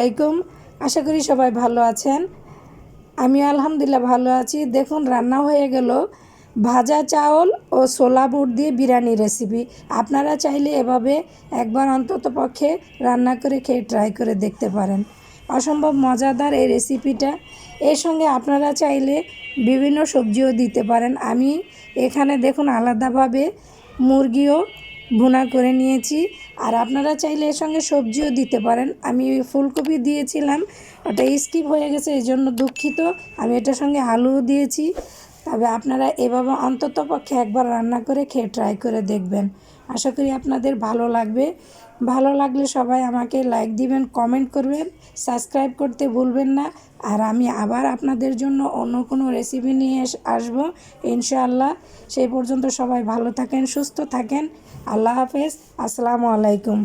আলাইকুম। আশা করি সবাই ভালো আছেন। আমি আলহামদুলিল্লাহ ভালো আছি। দেখুন রান্না হয়ে গেল ভাজা চাউল ও ছোলা বুট দিয়ে বিরিয়ানি রেসিপি। আপনারা চাইলে এভাবে একবার অন্তত পক্ষে রান্না করে খেয়ে ট্রাই করে দেখতে পারেন। অসম্ভব মজাদার এই রেসিপিটা। এর সঙ্গে আপনারা চাইলে বিভিন্ন সবজিও দিতে পারেন। আমি এখানে দেখুন আলাদাভাবে মুরগিও ভুনা করে নিয়েছি, আর আপনারা চাইলে এর সঙ্গে সবজিও দিতে পারেন। আমি ফুলকপি দিয়েছিলাম, ওটা স্কিপ হয়ে গেছে, এই জন্য দুঃখিত। আমি এটার সঙ্গে আলুও দিয়েছি। তবে আপনারা এভাবে অন্তত পক্ষে একবার রান্না করে খেয়ে ট্রাই করে দেখবেন। আশা করি আপনাদের ভালো লাগবে। ভালো লাগলে সবাই আমাকে লাইক দিবেন, কমেন্ট করবেন, সাবস্ক্রাইব করতে ভুলবেন না। আর আমি আবার আপনাদের জন্য অন্য কোনো রেসিপি নিয়ে আসবো ইনশাআল্লাহ। সেই পর্যন্ত সবাই ভালো থাকেন, সুস্থ থাকেন। আল্লাহ হাফেজ। আসসালামু আলাইকুম।